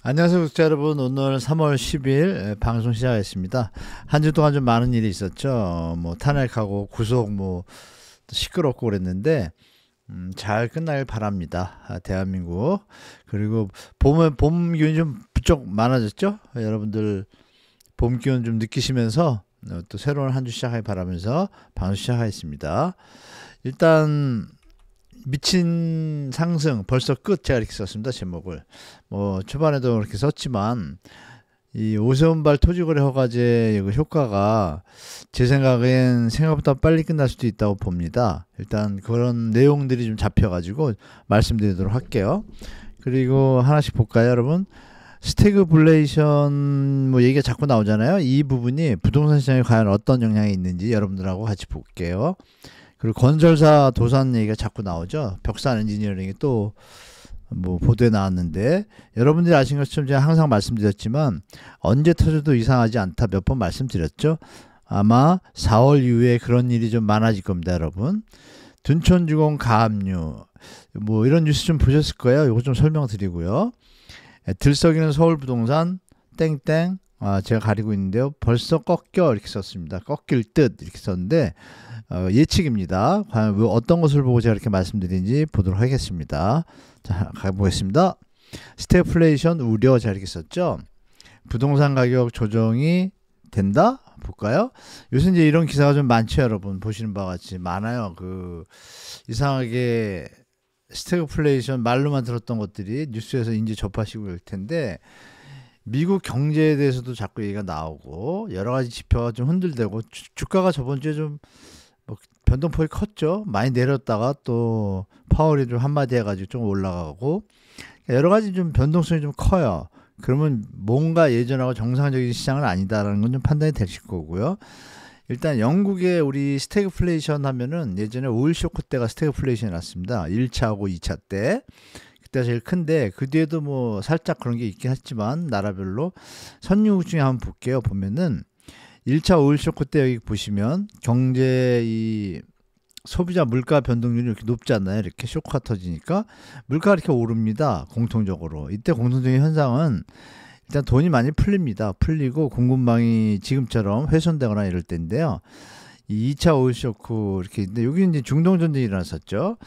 안녕하세요, 구독자 여러분. 오늘 3월 10일 방송 시작했습니다. 한 주 동안 좀 많은 일이 있었죠. 뭐 탄핵하고 구속 뭐 시끄럽고 그랬는데 잘 끝나길 바랍니다. 대한민국. 그리고 봄 기운이 좀 부쩍 많아졌죠. 여러분들 봄 기운 좀 느끼시면서 또 새로운 한 주 시작하길 바라면서 방송 시작하겠습니다. 일단 미친 상승 벌써 끝, 제가 이렇게 썼습니다. 제목을 뭐 초반에도 그렇게 썼지만 이 오세훈발 토지거래 허가제 효과가 제 생각엔 생각보다 빨리 끝날 수도 있다고 봅니다. 일단 그런 내용들이 좀 잡혀가지고 말씀드리도록 할게요. 그리고 하나씩 볼까요, 여러분? 스태그플레이션 뭐 얘기가 자꾸 나오잖아요. 이 부분이 부동산 시장에 과연 어떤 영향이 있는지 여러분들하고 같이 볼게요. 그리고 건설사 도산 얘기가 자꾸 나오죠. 벽산 엔지니어링이 또 뭐 보도에 나왔는데, 여러분들이 아시는 것처럼 제가 항상 말씀드렸지만 언제 터져도 이상하지 않다 몇 번 말씀드렸죠. 아마 4월 이후에 그런 일이 좀 많아질 겁니다, 여러분. 둔촌주공 가압류 뭐 이런 뉴스 좀 보셨을 거예요. 이거 좀 설명드리고요. 들썩이는 서울부동산 땡땡, 제가 가리고 있는데요. 벌써 꺾여 이렇게 썼습니다. 꺾일 듯 이렇게 썼는데 예측입니다. 과연 어떤 것을 보고 제가 이렇게 말씀드리는지 보도록 하겠습니다. 자, 가보겠습니다. 스태그플레이션 우려, 제가 이렇게 썼죠. 부동산 가격 조정이 된다? 볼까요? 요새 이제 이런 기사가 좀 많죠, 여러분. 보시는 바와 같이 많아요. 이상하게 스태그플레이션 말로만 들었던 것들이 뉴스에서 이제 접하시고 있을 텐데, 미국 경제에 대해서도 자꾸 얘기가 나오고 여러 가지 지표가 좀 흔들대고 주가가 저번 주에 좀 뭐 변동폭이 컸죠. 많이 내렸다가 또 파월이 좀 한마디 해가지고 좀 올라가고 여러 가지 좀 변동성이 좀 커요. 그러면 뭔가 예전하고 정상적인 시장은 아니다라는 건 좀 판단이 되실 거고요. 일단 영국의 우리 스태그플레이션 하면은 예전에 오일 쇼크 때가 스태그플레이션이 났습니다. 1차하고 2차 때. 그때가 제일 큰데 그 뒤에도 뭐 살짝 그런 게 있긴 했지만 나라별로 선진국 중에 한번 볼게요. 보면은 1차 오일 쇼크 때 여기 보시면 경제 이 소비자 물가 변동률이 이렇게 높지 않나요? 이렇게 쇼크가 터지니까 물가가 이렇게 오릅니다. 공통적으로. 이때 공통적인 현상은 일단 돈이 많이 풀립니다. 풀리고 공급망이 지금처럼 훼손되거나 이럴 때인데요. 이 2차 오일 쇼크 이렇게, 근데 여기 이제 중동 전쟁이 일어났었죠.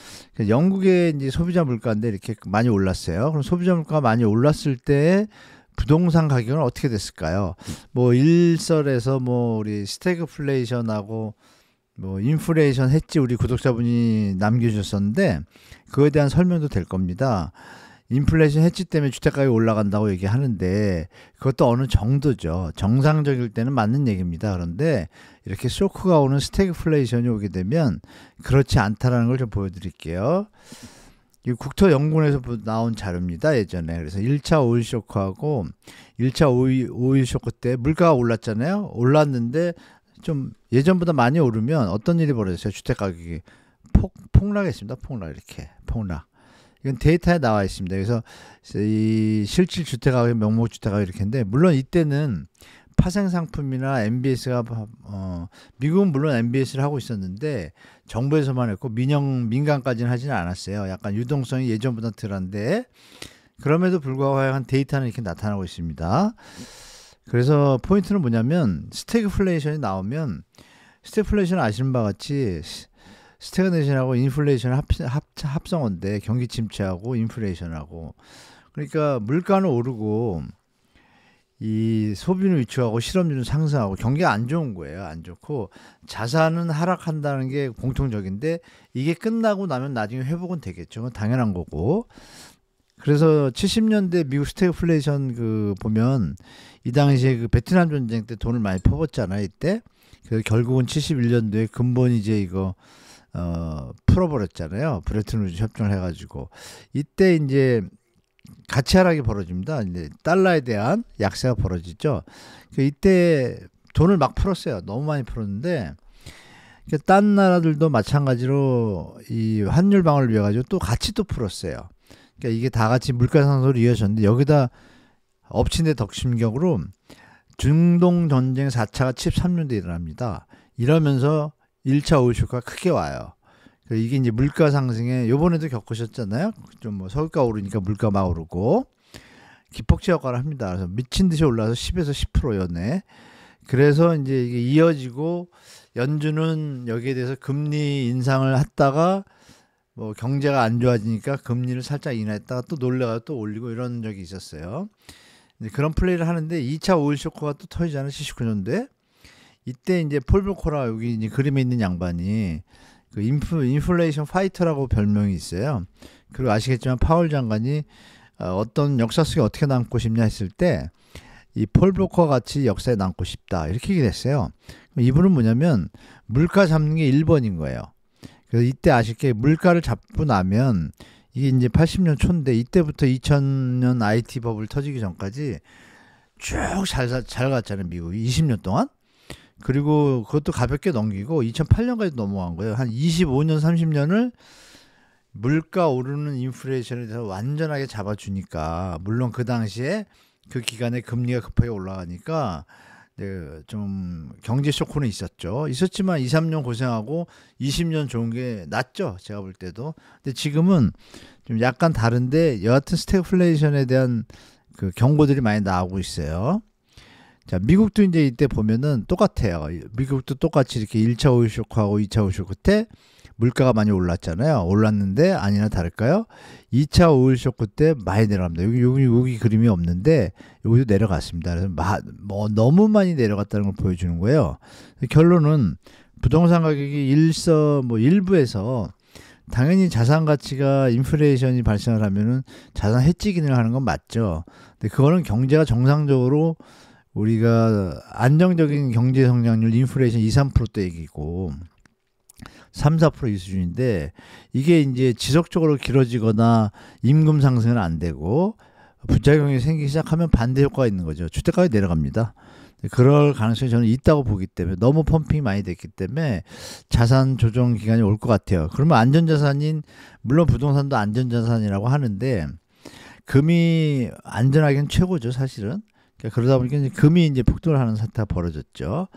영국의 이제 소비자 물가인데 이렇게 많이 올랐어요. 그럼 소비자 물가가 많이 올랐을 때 부동산 가격은 어떻게 됐을까요? 뭐 일설에서 뭐 우리 스태그플레이션하고 뭐 인플레이션 했지 우리 구독자분이 남겨주셨었는데 그거에 대한 설명도 될 겁니다. 인플레이션 해치 때문에 주택가격이 올라간다고 얘기하는데 그것도 어느 정도죠. 정상적일 때는 맞는 얘기입니다. 그런데 이렇게 쇼크가 오는 스태그플레이션이 오게 되면 그렇지 않다라는 걸 좀 보여드릴게요. 이 국토연구원에서 나온 자료입니다. 예전에. 그래서 1차 오일 쇼크하고 1차 오일 쇼크 때 물가가 올랐잖아요. 올랐는데 좀 예전보다 많이 오르면 어떤 일이 벌어졌어요? 주택가격이 폭락했습니다. 이렇게 폭락. 이건 데이터에 나와 있습니다. 그래서 이 실질 주택가격, 명목 주택가격 이렇게 했는데, 물론 이때는 파생 상품이나 MBS가 미국은 물론 MBS를 하고 있었는데 정부에서만 했고 민간까지는 하지는 않았어요. 약간 유동성이 예전보다 덜한데 그럼에도 불구하고 한 데이터는 이렇게 나타나고 있습니다. 그래서 포인트는 뭐냐면 스태그플레이션이 나오면, 스태그플레이션 아시는 바와 같이 스태그네이션하고 인플레이션 합성어인데 경기 침체하고 인플레이션하고, 그러니까 물가는 오르고 이 소비는 위축하고 실업률은 상승하고 경기가 안 좋은 거예요. 안 좋고 자산은 하락한다는 게 공통적인데 이게 끝나고 나면 나중에 회복은 되겠죠. 그건 당연한 거고. 그래서 70년대 미국 스태그플레이션 보면 이 당시에 베트남 전쟁 때 돈을 많이 퍼붓잖아요. 이때. 그래서 결국은 71년도에 근본이 이제 이거 풀어버렸잖아요. 브레튼 우드 협정을 해가지고. 이때 이제 가치 하락이 벌어집니다. 이제 달러에 대한 약세가 벌어지죠. 이때 돈을 막 풀었어요. 너무 많이 풀었는데, 딴 나라들도 마찬가지로 이 환율 방어를 위해 가지고 또 같이 또 풀었어요. 그러니까 이게 다 같이 물가 상승으로 이어졌는데 여기다 엎친 데 덕심격으로 중동 전쟁 4차가 73년도에 일어납니다. 이러면서 1차 오일 쇼크가 크게 와요. 이게 이제 물가 상승에 요번에도 겪으셨잖아요. 좀 뭐 서울가 오르니까 물가 막 오르고, 기폭제 효과를 합니다. 그래서 미친 듯이 올라서 10에서 10%였네. 그래서 이제 이게 이어지고 연준은 여기에 대해서 금리 인상을 했다가 뭐 경제가 안 좋아지니까 금리를 살짝 인하했다가 또 놀래가 또 올리고 이런 적이 있었어요. 이제 그런 플레이를 하는데 2차 오일 쇼크가 또 터지잖아요. 79년도에. 이때 이제 폴 볼커라 여기 이제 그림에 있는 양반이 그 인플레이션 파이터라고 별명이 있어요. 그리고 아시겠지만 파월 장관이 어떤 역사 속에 어떻게 남고 싶냐 했을 때 이 폴 볼커 같이 역사에 남고 싶다 이렇게 얘기를 했어요. 이분은 뭐냐면 물가 잡는 게 1번인 거예요. 그래서 이때 아쉽게 물가를 잡고 나면 이게 이제 80년 초인데 이때부터 2000년 IT 버블 터지기 전까지 쭉 잘 갔잖아요. 미국이 20년 동안. 그리고 그것도 가볍게 넘기고 2008년까지 넘어간 거예요. 한 25년 30년을 물가 오르는 인플레이션에 대해서 완전하게 잡아주니까 물론 그 당시에 그 기간에 금리가 급하게 올라가니까 좀 경제 쇼크는 있었지만 2, 3년 고생하고 20년 좋은 게 낫죠. 제가 볼 때도. 근데 지금은 좀 약간 다른데 여하튼 스태그플레이션에 대한 그 경고들이 많이 나오고 있어요. 자, 미국도 이제 이때 보면은 똑같아요. 미국도 똑같이 이렇게 1차 오일 쇼크하고 2차 오일 쇼크 때 물가가 많이 올랐잖아요. 올랐는데 아니나 다를까요? 2차 오일 쇼크 때 많이 내려갑니다. 여기 그림이 없는데 여기도 내려갔습니다. 그래서 너무 많이 내려갔다는 걸 보여주는 거예요. 결론은 부동산 가격이 일부에서 당연히 자산 가치가 인플레이션이 발생을 하면은 자산 해지 기능을 하는 건 맞죠. 근데 그거는 경제가 정상적으로 우리가 안정적인 경제 성장률 인플레이션 2, 3%대 얘기고 3, 4% 이 수준인데 이게 이제 지속적으로 길어지거나 임금 상승은 안 되고 부작용이 생기기 시작하면 반대 효과가 있는 거죠. 주택가격이 내려갑니다. 그럴 가능성이 저는 있다고 보기 때문에 너무 펌핑이 많이 됐기 때문에 자산 조정 기간이 올 것 같아요. 그러면 안전자산인 물론 부동산도 안전자산이라고 하는데 금이 안전하기는 최고죠, 사실은. 그러다 보니까 이제 금이 이제 폭등을 하는 사태가 벌어졌죠.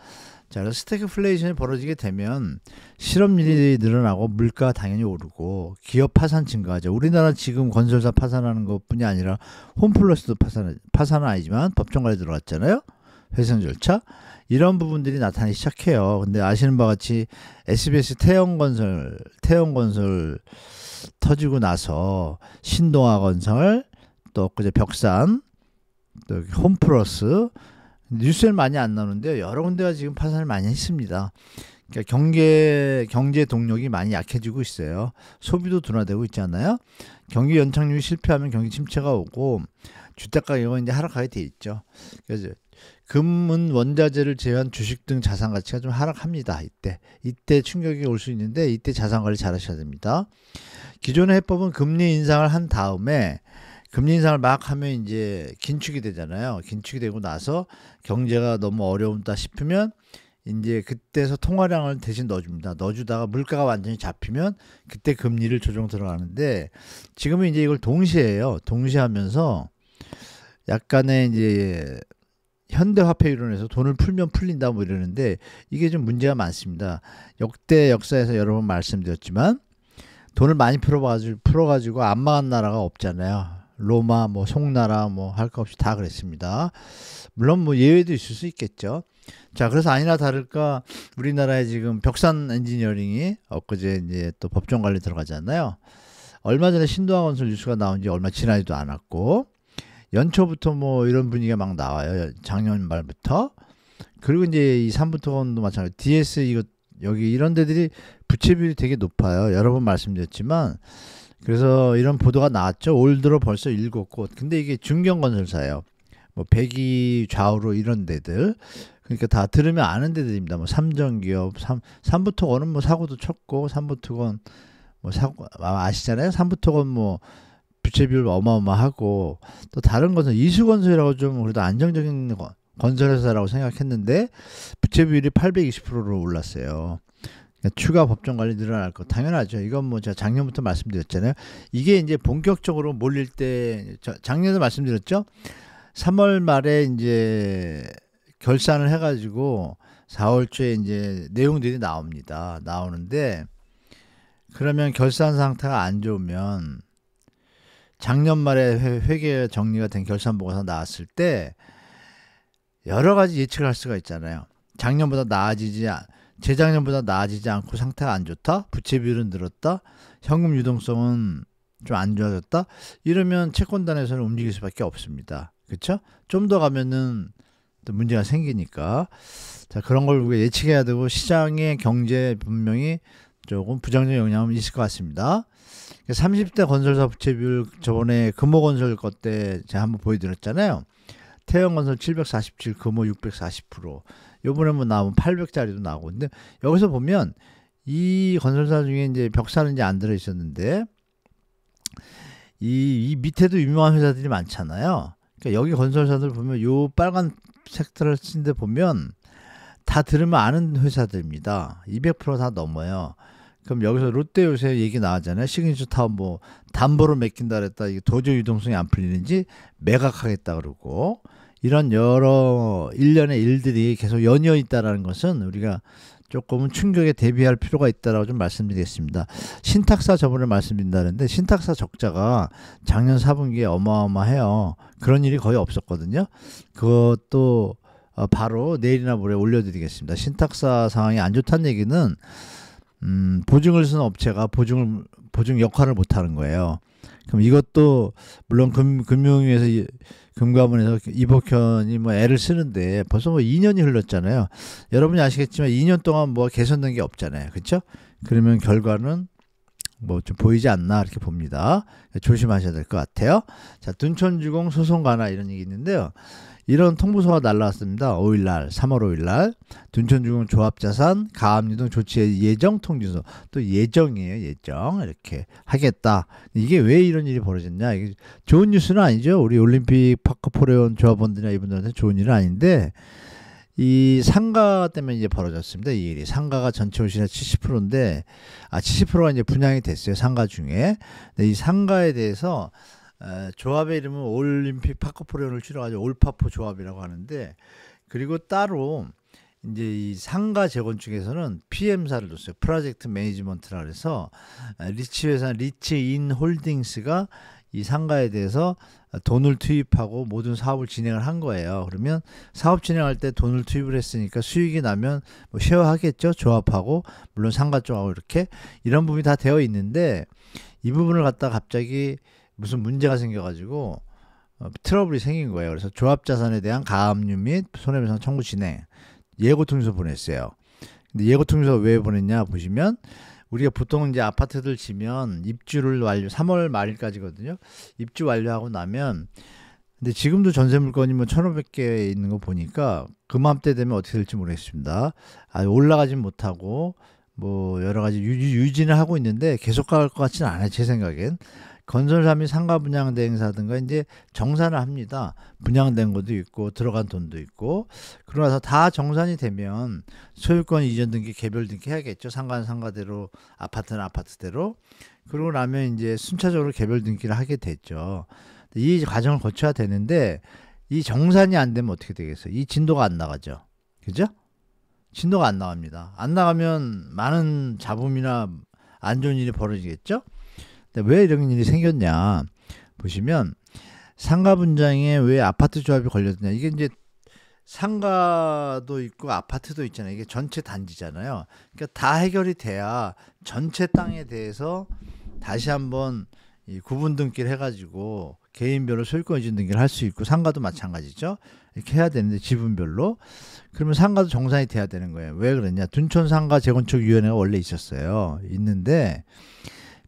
자, 그래서 스태그플레이션이 벌어지게 되면 실업률이 늘어나고 물가가 당연히 오르고 기업 파산 증가하죠. 우리나라 지금 건설사 파산하는 것뿐이 아니라 홈플러스도 파산은 아니지만 법정까지 들어갔잖아요. 회생 절차 이런 부분들이 나타나기 시작해요. 근데 아시는 바와 같이 SBS 태영건설 터지고 나서 신동아건설 또 엊그제 벽산 또 홈플러스 뉴스에는 많이 안 나오는데요. 여러 군데가 지금 파산을 많이 했습니다. 그러니까 경제 동력이 많이 약해지고 있어요. 소비도 둔화되고 있잖아요. 경기 연착륙이 실패하면 경기 침체가 오고 주택 가격은 이제 하락하게 돼 있죠. 그래서 금은 원자재를 제외한 주식 등 자산 가치가 좀 하락합니다. 이때 충격이 올 수 있는데 이때 자산 관리 잘 하셔야 됩니다. 기존의 해법은 금리 인상을 한 다음에 금리 인상을 막 하면 이제 긴축이 되잖아요. 긴축이 되고 나서 경제가 너무 어려운다 싶으면 이제 그때서 통화량을 대신 넣어줍니다. 넣어주다가 물가가 완전히 잡히면 그때 금리를 조정 들어가는데 지금은 이제 이걸 동시에 해요. 동시에 하면서 약간의 이제 현대화폐 이론에서 돈을 풀면 풀린다 뭐 이러는데 이게 좀 문제가 많습니다. 역대 역사에서 여러 번 말씀드렸지만 돈을 많이 풀어가지고 안 망한 나라가 없잖아요. 로마, 뭐 송나라, 뭐 할 거 없이 다 그랬습니다. 물론 뭐 예외도 있을 수 있겠죠. 자, 그래서 아니나 다를까 우리나라에 지금 벽산 엔지니어링이 엊그제 이제 또 법정 관리 들어가잖아요. 얼마 전에 신동아건설 뉴스가 나온 지 얼마 지나지도 않았고 연초부터 뭐 이런 분위기가 막 나와요. 작년 말부터. 그리고 이제 이 삼부토건도 마찬가지. DS 여기 이런 데들이 부채 비율이 되게 높아요. 여러 번 말씀드렸지만 그래서 이런 보도가 나왔죠. 올 들어 벌써 7곳. 근데 이게 중견건설사예요. 뭐 백이 좌우로 이런 데들. 그러니까 다 들으면 아는 데들입니다. 뭐 삼정기업, 삼부토건은 뭐 사고도 쳤고 삼부토건 뭐 사고 아시잖아요. 삼부토건 뭐 부채 비율 어마어마하고 또 다른 건설 이수건설이라고 좀 그래도 안정적인 건설회사라고 생각했는데 부채 비율이 820%로 올랐어요. 추가 법정 관리 늘어날 거 당연하죠. 이건 뭐 제가 작년부터 말씀드렸잖아요. 이게 이제 본격적으로 몰릴 때 작년에 말씀드렸죠. 3월 말에 이제 결산을 해가지고 4월 초에 이제 내용들이 나오는데 그러면 결산 상태가 안 좋으면 작년 말에 회계 정리가 된 결산보고서 나왔을 때 여러 가지 예측을 할 수가 있잖아요. 재작년보다 나아지지 않고 상태가 안 좋다. 부채 비율은 늘었다. 현금 유동성은 좀 안 좋아졌다. 이러면 채권단에서는 움직일 수밖에 없습니다. 그렇죠? 좀 더 가면은 또 문제가 생기니까 자 그런 걸 우리가 예측해야 되고 시장의 경제에 분명히 조금 부정적 영향은 있을 것 같습니다. 30대 건설사 부채 비율 저번에 금호건설 것 때 제가 한번 보여드렸잖아요. 태영건설 747, 금호 640%. 요번에 뭐 나오면 800짜리도 나오고. 근데 여기서 보면 이 건설사 중에 이제 벽사는 이제 안 들어 있었는데 이 밑에도 유명한 회사들이 많잖아요. 그러니까 여기 건설사들 보면 요 빨간 색깔을 쓴 데 보면 다 들으면 아는 회사들입니다. 200%다 넘어요. 그럼 여기서 롯데 요새 얘기 나왔잖아요. 시그니처 타운 뭐 담보로 맡긴다 그랬다. 이게 도저히 유동성이 안 풀리는지 매각하겠다 그러고 이런 여러 일련의 일들이 계속 연이어 있다라는 것은 우리가 조금은 충격에 대비할 필요가 있다라고 좀 말씀드리겠습니다. 신탁사 저번에 말씀드린다는데 신탁사 적자가 작년 4분기에 어마어마해요. 그런 일이 거의 없었거든요. 그것도 바로 내일이나 모레 올려드리겠습니다. 신탁사 상황이 안 좋다는 얘기는 보증을 쓰는 업체가 보증 역할을 못하는 거예요. 그럼 이것도 물론 금융위에서 금감원에서 이복현이 뭐 애를 쓰는데 벌써 뭐 2년이 흘렀잖아요. 여러분이 아시겠지만 2년 동안 뭐 개선된 게 없잖아요. 그렇죠? 그러면 결과는 뭐 좀 보이지 않나 이렇게 봅니다. 조심하셔야 될 것 같아요. 자, 둔촌주공 소송 관할 이런 얘기 있는데요. 이런 통보서가 날라왔습니다. 5일날 3월 5일날 둔촌주공 조합자산 가압류동 조치 예정 통지서 또 예정이에요. 예정 이렇게 하겠다. 이게 왜 이런 일이 벌어졌냐. 이게 좋은 뉴스는 아니죠. 우리 올림픽 파크포레온 조합원들이나 이분들한테 좋은 일은 아닌데 이 상가 때문에 이제 벌어졌습니다. 이 일이 상가가 전체 호실의 70%인데 70%가 이제 분양이 됐어요. 상가 중에. 근데 이 상가에 대해서 조합의 이름은 올림픽 파크포레온을 줄여가지고 올파포 조합이라고 하는데 그리고 따로 이제 이 상가 재건축에서는 PM사를 뒀어요. 프로젝트 매니지먼트라 그래서 리치 회사 리치인 홀딩스가 이 상가에 대해서 돈을 투입하고 모든 사업을 진행을 한 거예요. 그러면 사업 진행할 때 돈을 투입을 했으니까 수익이 나면 뭐 쉐어하겠죠. 조합하고 물론 상가 쪽하고 이렇게 이런 부분이 다 되어 있는데 이 부분을 갖다가 갑자기 무슨 문제가 생겨가지고 트러블이 생긴 거예요. 그래서 조합자산에 대한 가압류 및 손해배상 청구 진행 예고통지서 보냈어요. 근데 예고통지서 왜 보냈냐 보시면 우리가 보통 이제 아파트들 지면 입주를 3월 말일까지거든요. 입주 완료하고 나면 근데 지금도 전세 물건이 뭐 1,500개 있는 거 보니까 그맘때 되면 어떻게 될지 모르겠습니다. 올라가진 못하고 뭐 여러 가지 유지는 하고 있는데 계속 갈 것 같지는 않아요. 제 생각엔. 건설사 및 상가 분양 대행사든가 이제 정산을 합니다. 분양된 것도 있고 들어간 돈도 있고 그러나서 다 정산이 되면 소유권 이전 등기 개별 등기 해야겠죠. 상가는 상가대로 아파트는 아파트대로. 그러고 나면 이제 순차적으로 개별 등기를 하게 됐죠. 이 과정을 거쳐야 되는데 이 정산이 안 되면 어떻게 되겠어요? 이 진도가 안 나가죠. 그죠? 진도가 안 나갑니다. 안 나가면 많은 잡음이나 안 좋은 일이 벌어지겠죠. 근데 왜 이런 일이 생겼냐 보시면 상가 분양에 왜 아파트 조합이 걸렸냐. 이게 이제 상가도 있고 아파트도 있잖아요. 이게 전체 단지잖아요. 그러니까 다 해결이 돼야 전체 땅에 대해서 다시 한번 이 구분 등기를 해가지고 개인별로 소유권 이전 등기를 할 수 있고 상가도 마찬가지죠. 이렇게 해야 되는데 지분별로 그러면 상가도 정산이 돼야 되는 거예요. 왜 그러냐. 둔촌 상가 재건축위원회가 원래 있었어요. 있는데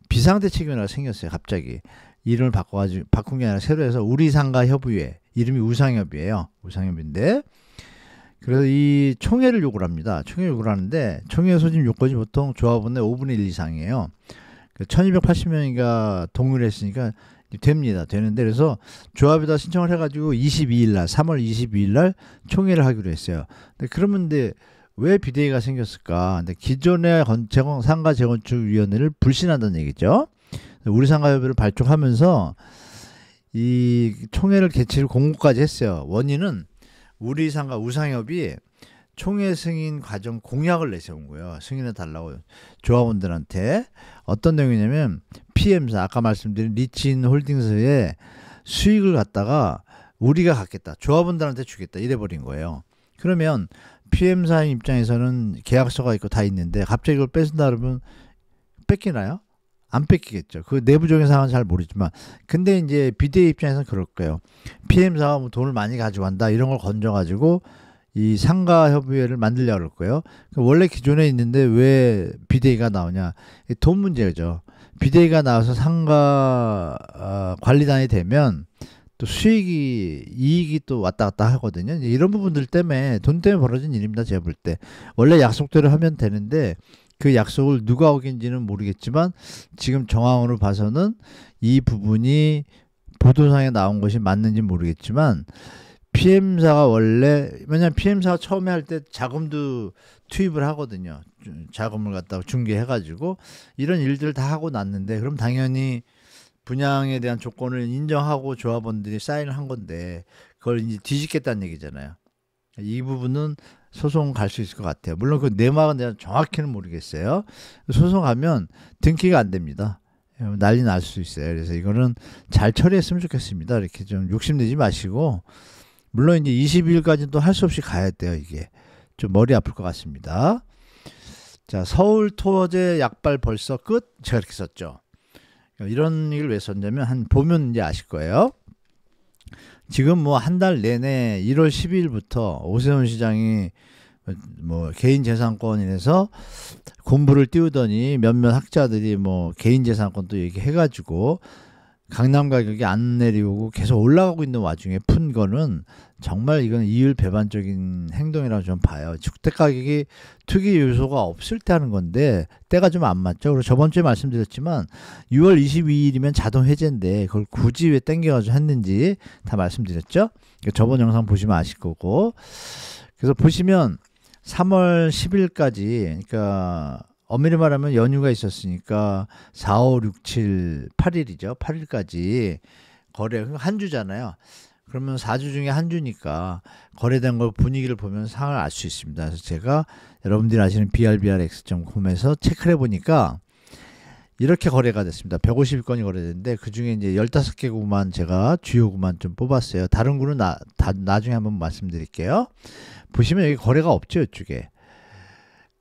비상대책위원회가 생겼어요. 갑자기 이름을 바꾼 게 아니라 새로 해서 우리상가협의회 이름이 우상협이에요. 우상협인데 그래서 이 총회를 요구를 합니다. 총회 요구를 하는데 총회 소집 요건이 보통 조합원의 5분의 1 이상이에요. 1280명이가 동의를 했으니까 됩니다. 되는데 그래서 조합에다 신청을 해가지고 22일 날 3월 22일 날 총회를 하기로 했어요. 근데 그러면 왜 비대위가 생겼을까? 근데 기존의 상가 재건축위원회를 불신한다는 얘기죠. 우리 상가협의를 발족하면서 이 총회를 개최를 공고까지 했어요. 원인은 우리 상가 우상협이 총회 승인 과정 공약을 내세운 거예요. 승인해 달라고 조합원들한테. 어떤 내용이냐면 PM사 아까 말씀드린 리치인 홀딩스의 수익을 갖다가 우리가 갖겠다. 조합원들한테 주겠다. 이래버린 거예요. 그러면 PM사 입장에서는 계약서가 있고 다 있는데 갑자기 이걸 뺏은다 그러면 뺏기나요? 안 뺏기겠죠. 그 내부적인 상황은 잘 모르지만. 근데 이제 비대위 입장에서는 그럴 거예요. PM사가 뭐 돈을 많이 가져간다. 이런 걸 건져가지고 이 상가협의회를 만들려고 그럴 거예요. 원래 기존에 있는데 왜 비대위가 나오냐. 돈 문제죠. 비대위가 나와서 상가 관리단이 되면 또 이익이 또 왔다 갔다 하거든요. 이런 부분들 때문에 돈 때문에 벌어진 일입니다. 제가 볼 때. 원래 약속대로 하면 되는데 그 약속을 누가 어긴지는 모르겠지만 지금 정황으로 봐서는 이 부분이 보도상에 나온 것이 맞는지 모르겠지만 PM사가 원래 왜냐하면 PM사가 처음에 할 때 자금도 투입을 하거든요. 자금을 갖다가 중개해가지고 이런 일들을 다 하고 났는데 그럼 당연히 분양에 대한 조건을 인정하고 조합원들이 사인을 한 건데 그걸 이제 뒤집겠다는 얘기잖아요. 이 부분은 소송 갈 수 있을 것 같아요. 물론 그 내막은 내가 정확히는 모르겠어요. 소송하면 등기가 안 됩니다. 난리 날 수 있어요. 그래서 이거는 잘 처리했으면 좋겠습니다. 이렇게 좀 욕심내지 마시고 물론 이제 22일까지는 또 할 수 없이 가야 돼요. 이게 좀 머리 아플 것 같습니다. 자, 서울 토제 약발 벌써 끝? 제가 이렇게 썼죠. 이런 얘기를 왜 썼냐면 보면 이제 아실 거예요. 지금 뭐 한 달 내내 1월 12일부터 오세훈 시장이 뭐 개인 재산권이라서 공부를 띄우더니 몇몇 학자들이 뭐 개인 재산권도 얘기해가지고 강남 가격이 안 내려오고 계속 올라가고 있는 와중에 푼 거는 정말 이건 이율배반적인 행동이라고 좀 봐요. 주택 가격이 투기 요소가 없을 때 하는 건데 때가 좀 안 맞죠. 그리고 저번 주에 말씀드렸지만 6월 22일이면 자동 해제인데 그걸 굳이 왜 땡겨가지고 했는지 다 말씀드렸죠. 저번 영상 보시면 아실 거고. 그래서 보시면 3월 10일까지 그러니까 엄밀히 말하면 연휴가 있었으니까 4, 5, 6, 7, 8일이죠. 8일까지 거래 한 주잖아요. 그러면 4주 중에 한 주니까 거래된 걸 분위기를 보면 상을 알 수 있습니다. 그래서 제가 여러분들이 아시는 brbrx.com에서 체크를 해보니까 이렇게 거래가 됐습니다. 150건이 거래됐는데 그중에 이제 15개 구만 제가 주요 구만 좀 뽑았어요. 다른 구는 나중에 한번 말씀드릴게요. 보시면 여기 거래가 없죠. 이쪽에.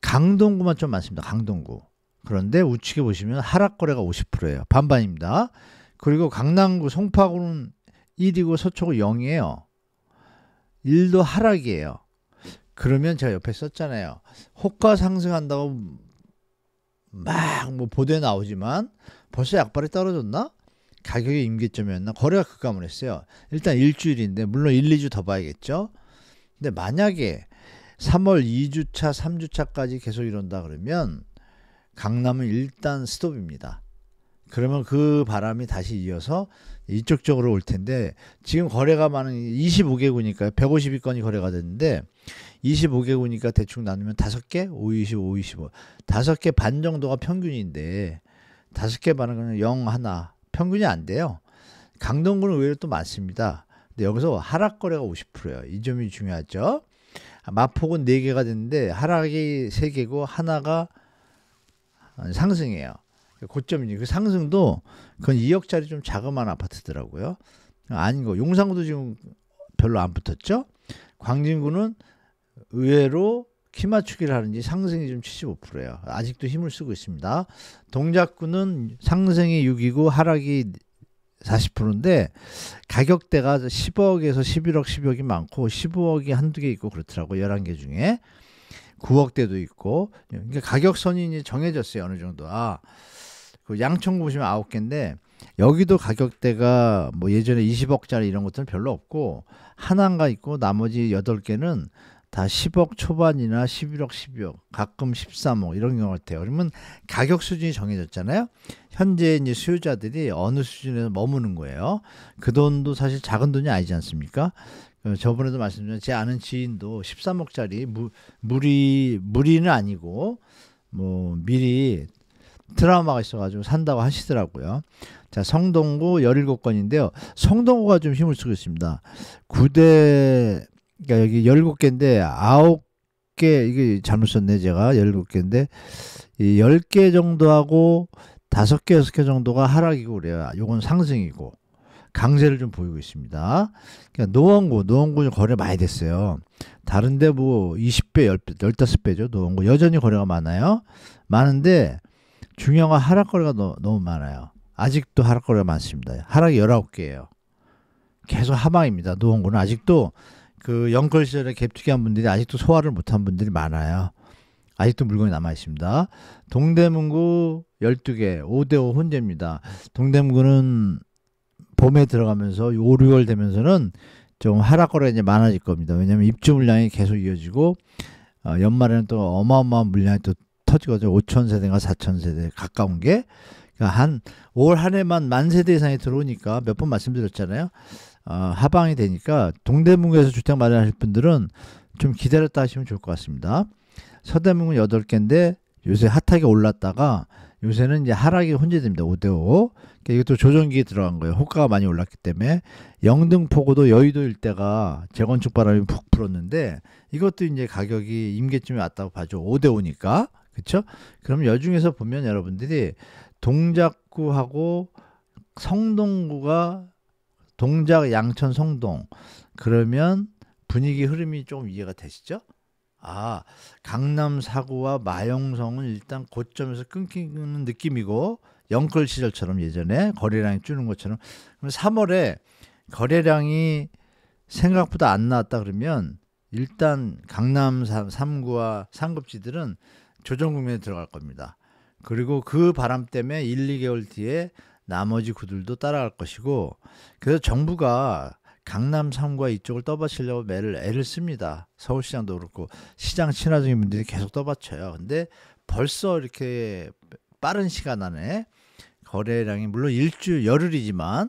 강동구만 좀 많습니다. 강동구. 그런데 우측에 보시면 하락 거래가 50%예요. 반반입니다. 그리고 강남구 송파구는 1이고 서초구 0이에요. 1도 하락이에요. 그러면 제가 옆에 썼잖아요. 호가 상승한다고 막 뭐 보도에 나오지만 벌써 약발이 떨어졌나? 가격이 임계점이었나? 거래가 급감을 했어요. 일단 일주일인데 물론 1, 2주 더 봐야겠죠. 근데 만약에 3월 2주차, 3주차까지 계속 이런다 그러면 강남은 일단 스톱입니다. 그러면 그 바람이 다시 이어서 이쪽 쪽으로 올 텐데 지금 거래가 많은 25개구니까 152건이 거래가 됐는데 25개구니까 대충 나누면 5개? 5, 25, 5, 25 5개 반 정도가 평균인데 5개 반은 그냥 0, 하나 평균이 안 돼요. 강동구는 의외로 또 많습니다. 근데 여기서 하락 거래가 50%예요. 이 점이 중요하죠. 마폭은 4개가 됐는데 하락이 3개고 하나가 상승이에요. 고점이니 그 상승도 그건 2억짜리 좀 자그마한 아파트더라고요. 아닌 거. 용산구도 지금 별로 안 붙었죠. 광진구는 의외로 키 맞추기를 하는지 상승이 좀 75%예요. 아직도 힘을 쓰고 있습니다. 동작구는 상승이 6이고 하락이 40%인데 가격대가 10억에서 11억, 12억이 많고 15억이 한두 개 있고 그렇더라고요. 11개 중에 9억대도 있고 그러니까 가격선이 이제 정해졌어요. 어느 정도. 그 양천구 보시면 9개인데 여기도 가격대가 뭐 예전에 20억짜리 이런 것들은 별로 없고 하나가 있고 나머지 8개는 다 10억 초반이나 11억, 12억, 가끔 13억 이런 경우 같아요. 그러면 가격 수준이 정해졌잖아요. 현재 이제 수요자들이 어느 수준에서 머무는 거예요. 그 돈도 사실 작은 돈이 아니지 않습니까? 저번에도 말씀드렸지만 제 아는 지인도 13억짜리 무리는 아니고 뭐 미리 트라우마가 있어가지고 산다고 하시더라고요. 자, 성동구 17건인데요. 성동구가 좀 힘을 쓰고 있습니다. 9대 그러니까 여기 17개인데 10개, 이게 잘못 썼네 제가. 17개인데 이 10개 정도 하고 5개, 6개 정도가 하락이고 그래요. 요건 상승이고 강세를 좀 보이고 있습니다. 그러니까 노원구 거래 많이 됐어요. 다른데 뭐 20배, 15배죠. 노원구 여전히 거래가 많아요. 많은데 중요한 건 하락 거래가 너무 많아요. 아직도 하락 거래가 많습니다. 하락이 19개예요. 계속 하방입니다. 노원구는 아직도 그 영끌 시절에 갭투기한 분들이 아직도 소화를 못한 분들이 많아요. 아직도 물건이 남아 있습니다. 동대문구 12개, 5대5 혼재입니다. 동대문구는 봄에 들어가면서 5, 6월 되면서는 좀 하락 거래가 이제 많아질 겁니다. 왜냐하면 입주 물량이 계속 이어지고 연말에는 또 어마어마한 물량이 또 터지거든요. 5천 세대인가 4천 세대 가까운 게. 그러니까 한 올 한 해만 10,000세대 이상이 들어오니까 몇 번 말씀드렸잖아요. 하방이 되니까 동대문구에서 주택 마련하실 분들은 좀 기다렸다 하시면 좋을 것 같습니다. 서대문구 8개인데 요새 핫하게 올랐다가 요새는 이제 하락이 혼재됩니다. 5대5. 그러니까 이것도 조정기에 들어간 거예요. 호가가 많이 올랐기 때문에. 영등포구도 여의도 일대가 재건축 바람이 푹 불었는데 이것도 이제 가격이 임계점에 왔다고 봐죠. 5대5니까. 그렇죠? 그럼 여중에서 보면 여러분들이 동작구하고 성동구가 동작, 양천, 성동 그러면 분위기 흐름이 좀 이해가 되시죠? 강남 4구와 마영성은 일단 고점에서 끊기는 느낌이고 영끌 시절처럼 예전에 거래량이 줄는 것처럼. 그럼 3월에 거래량이 생각보다 안 나왔다 그러면 일단 강남 3구와 상급지들은 조정 국면에 들어갈 겁니다. 그리고 그 바람 때문에 1, 2개월 뒤에 나머지 구들도 따라갈 것이고, 그래서 정부가 강남 3구와 이쪽을 떠받치려고 애를 씁니다. 서울시장도 그렇고 시장 친화적인 분들이 계속 떠받쳐요. 근데 벌써 이렇게 빠른 시간 안에 거래량이 물론 열흘이지만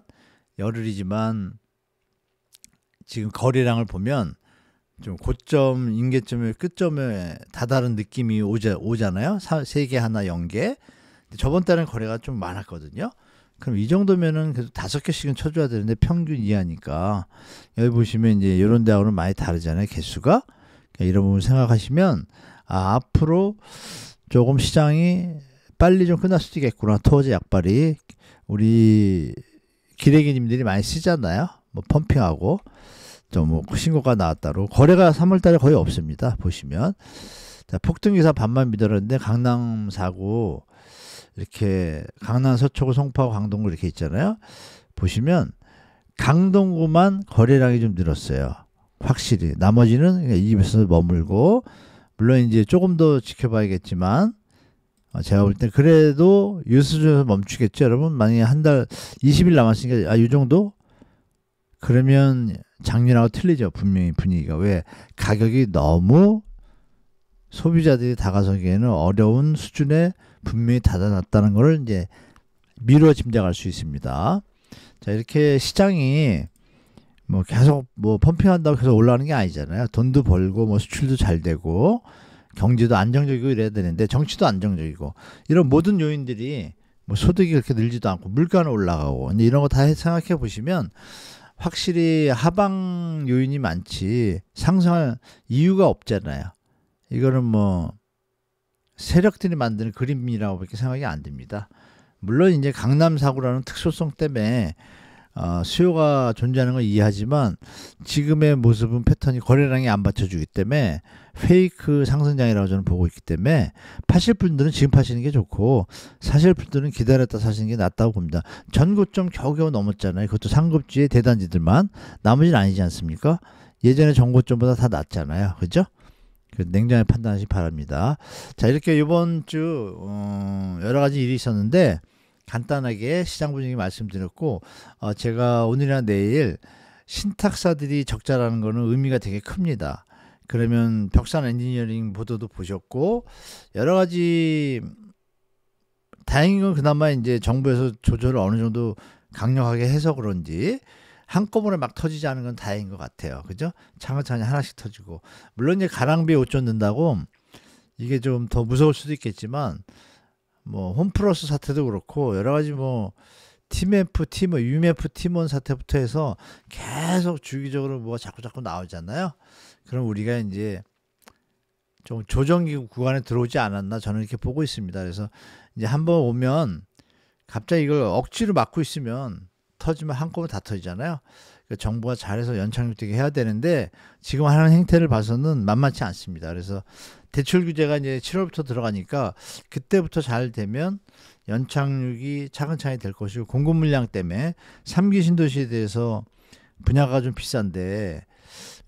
지금 거래량을 보면 좀 고점, 임계점의 끝점에 다다른 느낌이 오잖아요. 3개 하나 0개. 저번 달엔 거래가 좀 많았거든요. 그럼 이 정도면은 계속 5개씩은 쳐줘야 되는데 평균 이하니까. 여기 보시면 이제 이런 데하고는 많이 다르잖아요. 개수가. 그러니까 이런 부분 생각하시면 앞으로 조금 시장이 빨리 좀 끝날 수도 있겠구나. 토어제 약발이 우리 기레기님들이 많이 쓰잖아요. 뭐 펌핑하고 좀 뭐 신고가 나왔다로. 거래가 3월달에 거의 없습니다. 보시면 자, 폭등기사 반만 믿었는데 강남 4구 이렇게 강남 서초구, 송파구, 강동구 이렇게 있잖아요. 보시면 강동구만 거래량이 좀 늘었어요. 확실히. 나머지는 이 집에서 머물고, 물론 이제 조금 더 지켜봐야겠지만 제가 볼 땐 그래도 이 수준에서 멈추겠죠. 여러분 만약에 한 달 20일 남았으니까 이 정도? 그러면 작년하고 틀리죠. 분명히 분위기가. 왜? 가격이 너무 소비자들이 다가서기에는 어려운 수준에 분명히 닫아놨다는 것을 이제 미루어 짐작할 수 있습니다. 자, 이렇게 시장이 뭐 계속 뭐 펌핑한다고 계속 올라가는 게 아니잖아요. 돈도 벌고 뭐 수출도 잘 되고 경제도 안정적이고 이래야 되는데 정치도 안정적이고 이런 모든 요인들이 뭐 소득이 그렇게 늘지도 않고 물가는 올라가고 근데 이런 거 다 생각해 보시면 확실히 하방 요인이 많지 상승할 이유가 없잖아요. 이거는 뭐 세력들이 만드는 그림이라고밖에 생각이 안 됩니다. 물론 이제 강남 4구라는 특수성 때문에 수요가 존재하는 걸 이해하지만 지금의 모습은 패턴이 거래량이 안 받쳐주기 때문에 페이크 상승장이라고 저는 보고 있기 때문에 파실 분들은 지금 파시는 게 좋고 사실 분들은 기다렸다 사시는 게 낫다고 봅니다. 전고점 겨우겨우 넘었잖아요. 그것도 상급지의 대단지들만. 나머지는 아니지 않습니까? 예전에 전고점보다 다 낮잖아요. 그죠? 냉정하게 판단하시기 바랍니다. 자, 이렇게 이번 주 여러 가지 일이 있었는데 간단하게 시장 분위기 말씀드렸고 제가 오늘이나 내일 신탁사들이 적자라는 거는 의미가 되게 큽니다. 그러면 벽산 엔지니어링 보도도 보셨고 여러 가지 다행인 건 그나마 이제 정부에서 조절을 어느 정도 강력하게 해서 그런지 한꺼번에 막 터지지 않은 건 다행인 것 같아요. 그죠? 차근차근 하나씩 터지고. 물론 이제 가랑비에 옷 젖는다고 이게 좀 더 무서울 수도 있겠지만 뭐 홈플러스 사태도 그렇고 여러 가지 뭐 팀F, 팀원, UMF 팀원 사태부터 해서 계속 주기적으로 뭐가 자꾸 나오잖아요. 그럼 우리가 이제 좀 조정기 구간에 들어오지 않았나 저는 이렇게 보고 있습니다. 그래서 이제 한번 오면 갑자기 이걸 억지로 막고 있으면 터지면 한꺼번에 다 터지잖아요. 그러니까 정부가 잘해서 연착륙되게 해야 되는데 지금 하는 행태를 봐서는 만만치 않습니다. 그래서 대출 규제가 이제 7월부터 들어가니까 그때부터 잘 되면 연착륙이 차근차근히 될 것이고 공급 물량 때문에 3기 신도시에 대해서 분야가 좀 비싼데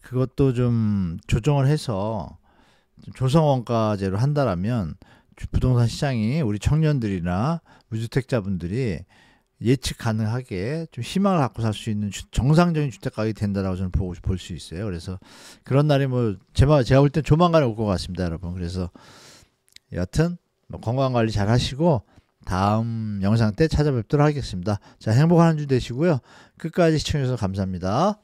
그것도 좀 조정을 해서 조성원가제로 한다라면 부동산 시장이 우리 청년들이나 무주택자분들이 예측 가능하게 좀 희망을 갖고 살 수 있는 정상적인 주택 가격이 된다라고 저는 볼 수 있어요. 그래서 그런 날이 뭐 제가 볼 땐 조만간에 올 것 같습니다, 여러분. 그래서 여하튼 뭐 건강 관리 잘 하시고 다음 영상 때 찾아뵙도록 하겠습니다. 자, 행복한 한 주 되시고요. 끝까지 시청해주셔서 감사합니다.